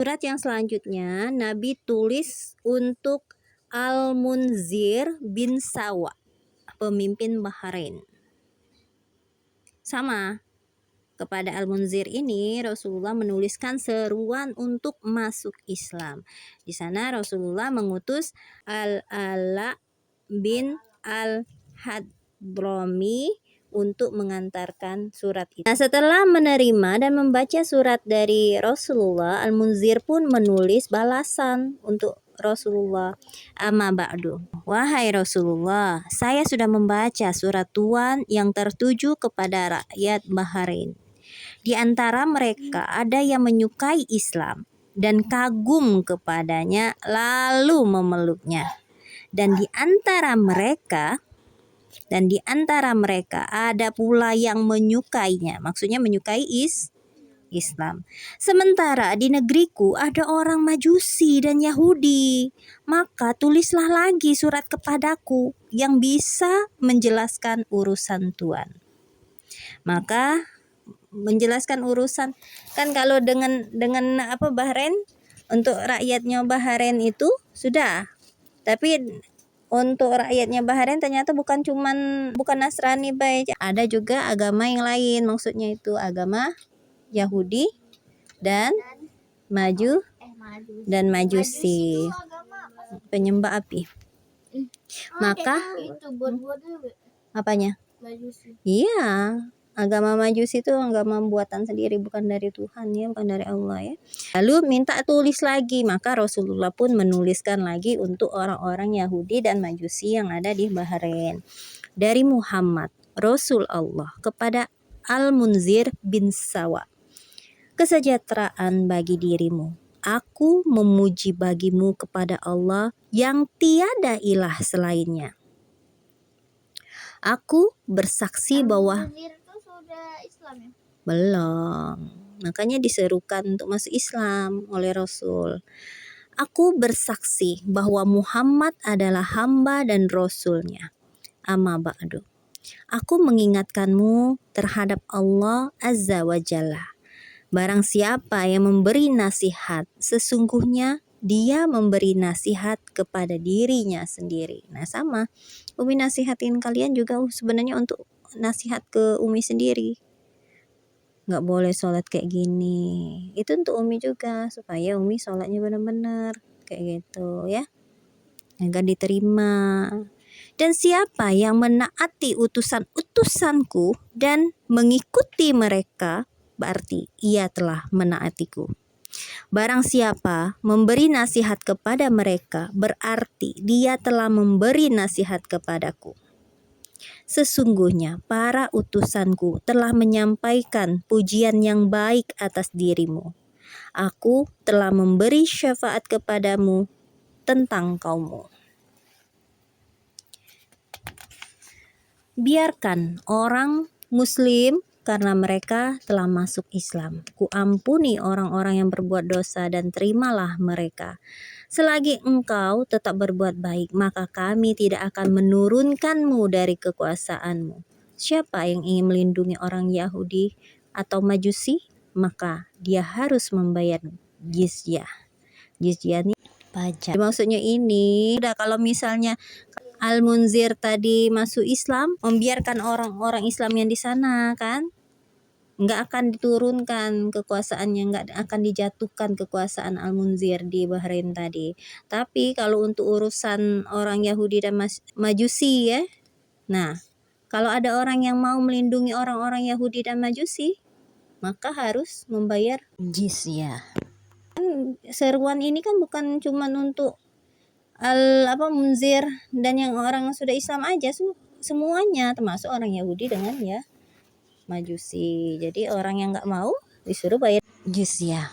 Surat yang selanjutnya Nabi tulis untuk Al-Munzir bin Sawa, pemimpin Bahrain. Sama, kepada Al-Munzir ini Rasulullah menuliskan seruan untuk masuk Islam. Di sana Rasulullah mengutus Al-Ala bin Al-Hadrami untuk mengantarkan surat itu. Nah, setelah menerima dan membaca surat dari Rasulullah, Al-Munzir pun menulis balasan untuk Rasulullah. Amma ba'du. Wahai Rasulullah, saya sudah membaca surat Tuhan yang tertuju kepada rakyat Bahrain. Di antara mereka ada yang menyukai Islam dan kagum kepadanya lalu memeluknya. Dan di antara mereka ada pula yang menyukainya. Maksudnya menyukai Islam. Sementara di negeriku ada orang Majusi dan Yahudi. Maka tulislah lagi surat kepadaku yang bisa menjelaskan urusan Tuhan. Maka menjelaskan urusan, kan kalau dengan Bahrain, untuk rakyatnya Bahrain itu sudah. Tapi untuk rakyatnya Bahrain ternyata bukan Nasrani baik, ada juga agama yang lain, maksudnya itu agama Yahudi dan Majusi, penyembah api. Maka apanya? Iya, agama Majusi itu agama buatan sendiri, bukan dari Tuhan ya, bukan dari Allah ya. Lalu minta tulis lagi, maka Rasulullah pun menuliskan lagi untuk orang-orang Yahudi dan Majusi yang ada di Bahrain. Dari Muhammad, Rasul Allah, kepada Al-Munzir bin Sawa. Kesejahteraan bagi dirimu. Aku memuji bagimu kepada Allah yang tiada ilah selainnya. Aku bersaksi bahwa Islam ya? Belum. Makanya diserukan untuk masuk Islam oleh Rasul. Aku bersaksi bahwa Muhammad adalah hamba dan Rasulnya. Amma ba'du. Aku mengingatkanmu terhadap Allah Azza wa Jalla. Barang siapa yang memberi nasihat, sesungguhnya dia memberi nasihat kepada dirinya sendiri. Nah sama, Umi nasihatin kalian juga sebenarnya untuk nasihat ke Umi sendiri. Nggak boleh sholat kayak gini. Itu untuk Umi juga, supaya Umi sholatnya benar-benar kayak gitu ya, agar diterima. Dan siapa yang menaati utusan-utusanku dan mengikuti mereka, berarti ia telah menaatiku. Barang siapa memberi nasihat kepada mereka, berarti dia telah memberi nasihat kepadaku. Sesungguhnya para utusanku telah menyampaikan pujian yang baik atas dirimu. Aku telah memberi syafaat kepadamu tentang kaummu. Biarkan orang Muslim karena mereka telah masuk Islam. Kuampuni orang-orang yang berbuat dosa dan terimalah mereka. Selagi engkau tetap berbuat baik, maka kami tidak akan menurunkanmu dari kekuasaanmu. Siapa yang ingin melindungi orang Yahudi atau Majusi, maka dia harus membayar jizyah. Jizyah ini pajak. Maksudnya ini, udah kalau misalnya Al-Munzir tadi masuk Islam, membiarkan orang-orang Islam yang di sana kan, nggak akan diturunkan kekuasaannya, nggak akan dijatuhkan kekuasaan Al-Munzir di Bahrain tadi. Tapi kalau untuk urusan orang Yahudi dan Majusi ya, nah kalau ada orang yang mau melindungi orang-orang Yahudi dan Majusi, maka harus membayar jizyah. Seruan ini kan bukan cuma untuk Munzir dan yang orang yang sudah Islam aja, semuanya termasuk orang Yahudi dengan ya Majusi. Jadi orang yang nggak mau disuruh bayar jizyah.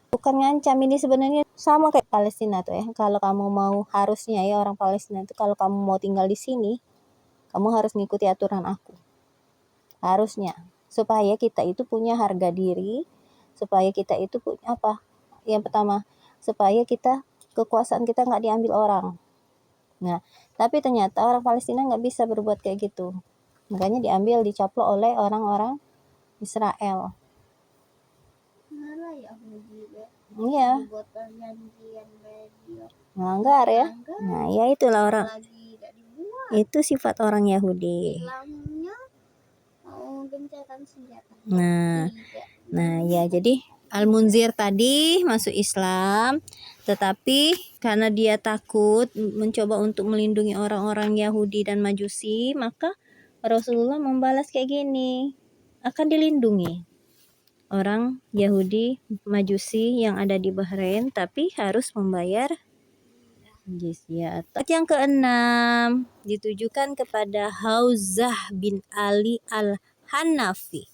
Bukan ngancam, ini sebenarnya sama kayak Palestina tuh ya. Kalau kamu mau, harusnya ya orang Palestina itu, kalau kamu mau tinggal di sini, kamu harus mengikuti aturan aku. Harusnya, supaya kita itu punya harga diri, supaya kita itu punya apa? Yang pertama, supaya kekuasaan kita nggak diambil orang. Nah, tapi ternyata orang Palestina nggak bisa berbuat kayak gitu. Makanya dicaplok oleh orang-orang Israel. Iya. Melanggar ya. Nah, ya itulah orang. Itu sifat orang Yahudi. Nah, ya jadi Al-Munzir tadi masuk Islam, tetapi karena dia takut mencoba untuk melindungi orang-orang Yahudi dan Majusi, maka Rasulullah membalas kayak gini, akan dilindungi orang Yahudi Majusi yang ada di Bahrain, tapi harus membayar jizyah. Yang keenam ditujukan kepada Hauzah bin Ali al-Hanafi,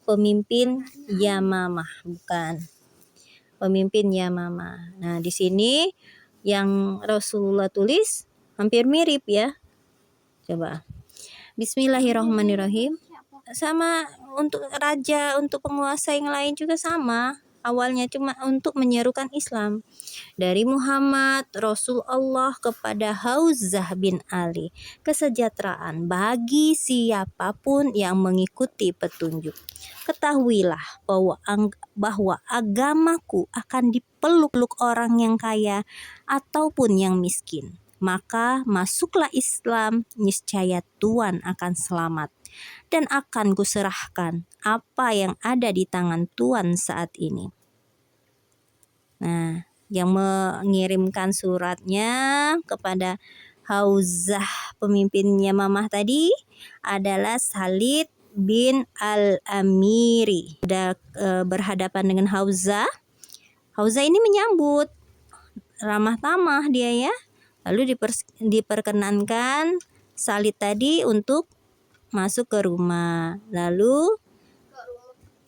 pemimpin Yamamah, bukan pemimpin Yamamah. Nah, di sini yang Rasulullah tulis hampir mirip ya. Coba. Bismillahirrahmanirrahim. Sama untuk raja, untuk penguasa yang lain juga sama. Awalnya cuma untuk menyerukan Islam. Dari Muhammad Rasulullah kepada Hauzah bin Ali, kesejahteraan bagi siapapun yang mengikuti petunjuk. Ketahuilah bahwa agamaku akan dipeluk orang yang kaya ataupun yang miskin. Maka masuklah Islam, niscaya Tuhan akan selamat. Dan akan kuserahkan apa yang ada di tangan Tuhan saat ini. Nah, yang mengirimkan suratnya kepada Hauzah pemimpin Yamamah tadi adalah Khalid bin Al-Amiri. Sudah berhadapan dengan Hauzah. Hauzah ini menyambut, ramah tamah dia ya. Lalu diperkenankan Khalid tadi untuk masuk ke rumah. Lalu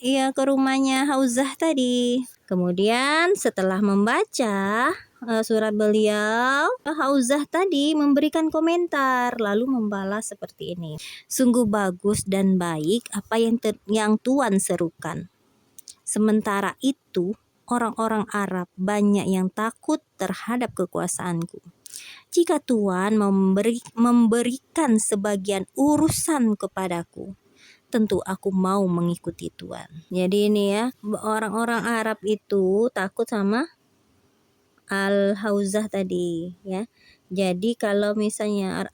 ke rumahnya Hauzah tadi. Kemudian setelah membaca surat beliau, Hauzah tadi memberikan komentar lalu membalas seperti ini. Sungguh bagus dan baik apa yang Tuhan serukan. Sementara itu orang-orang Arab banyak yang takut terhadap kekuasaanku. Jika Tuhan memberikan sebagian urusan kepadaku, tentu aku mau mengikuti Tuhan. Jadi ini ya, orang-orang Arab itu takut sama Al-Hauzah tadi ya. Jadi kalau misalnya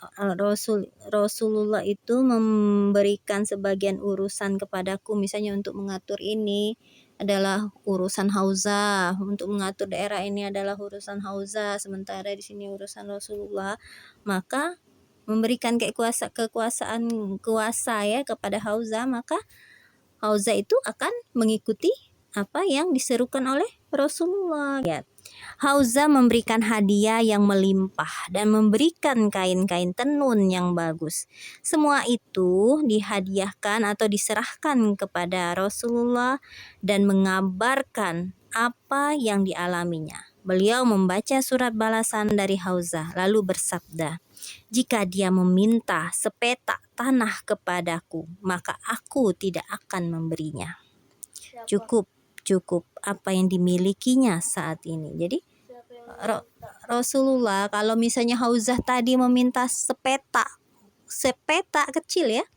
Rasulullah itu memberikan sebagian urusan kepadaku, misalnya untuk mengatur ini adalah urusan Hauzah, untuk mengatur daerah ini adalah urusan Hauzah, sementara di sini urusan Rasulullah, maka memberikan kekuasaan ya kepada Hauzah, maka Hauzah itu akan mengikuti apa yang diserukan oleh Rasulullah. Hauzah memberikan hadiah yang melimpah dan memberikan kain-kain tenun yang bagus. Semua itu dihadiahkan atau diserahkan kepada Rasulullah dan mengabarkan apa yang dialaminya. Beliau membaca surat balasan dari Hauzah lalu bersabda, jika dia meminta sepetak tanah kepadaku, maka aku tidak akan memberinya. Cukup apa yang dimilikinya saat ini. Jadi Rasulullah kalau misalnya Hauzah tadi meminta sepetak kecil ya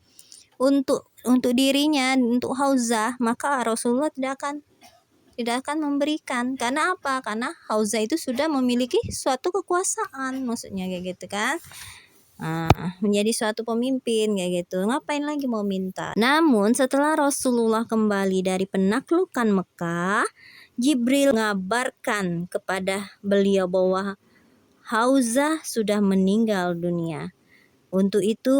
untuk dirinya, untuk Hauzah, maka Rasulullah tidak akan memberikan. Karena apa? Karena Hauzah itu sudah memiliki suatu kekuasaan, maksudnya kayak gitu kan. Menjadi suatu pemimpin kayak gitu, ngapain lagi mau minta. Namun setelah Rasulullah kembali dari penaklukan Mekah, Jibril mengabarkan kepada beliau bahwa Hauzah sudah meninggal dunia. Untuk itu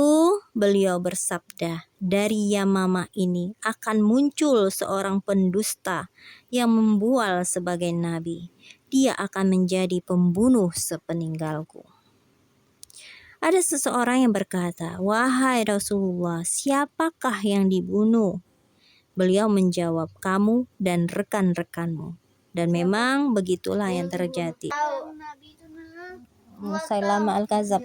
beliau bersabda, dari Yamamah ini akan muncul seorang pendusta yang membual sebagai nabi. Dia akan menjadi pembunuh sepeninggalku. Ada seseorang yang berkata, wahai Rasulullah, siapakah yang dibunuh? Beliau menjawab, kamu dan rekan-rekanmu. Dan memang begitulah yang terjadi. Musailamah al-Kadzab.